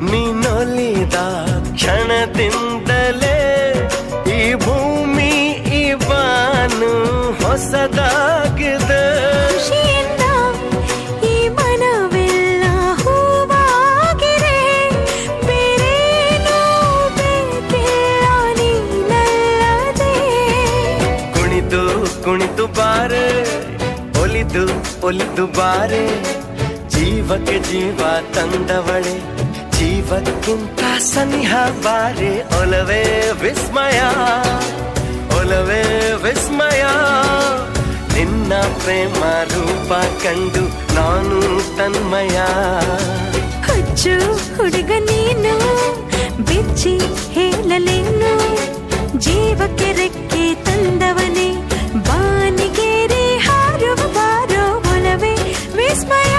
ನೀನೊಲಿದ ಕ್ಷಣದಿಂದಲೇ ಈ ಭೂಮಿ ಈ ಬಾನು ಹೊಸದಾಗಿದೆ. ಖುಷಿಯಿಂದ ಈ ಮನವೆಲ್ಲ ಹೂವಾಗಿದೆ. ಬೇರೇನೂ ಬೇಕಿಲ್ಲ ನೀನಲ್ಲದೆ. ಕುಣಿದು ಕುಣಿದು ಬಾರೆ, ಒಲಿದು ಒಲಿದು ಬಾರೆ, ಜೀವಕ್ಕೆ ಜೀವ ತಂದವಳೆ, ಜೀವಕ್ಕಿಂತ ಸನಿಹ ಬಾರೆ. ಒಲವೇ ವಿಸ್ಮಯ, ಒಲವೇ ವಿಸ್ಮಯ, ನಿನ್ನ ಪ್ರೇಮ ರೂಪ ಕಂಡು ನಾನು ತನ್ಮಯ. ಹುಚ್ಚು ಹುಡುಗ ನೀನು, ಬಿಚ್ಚಿ ಹೇಳಲೇನು, ಜೀವಕ್ಕೆ ರೆಕ್ಕೆ ತಂದವನೇ, ಬಾನಿಗೇರಿ ಹಾರುವ ಬಾರೋ. ಒಲವೇ ವಿಸ್ಮಯ.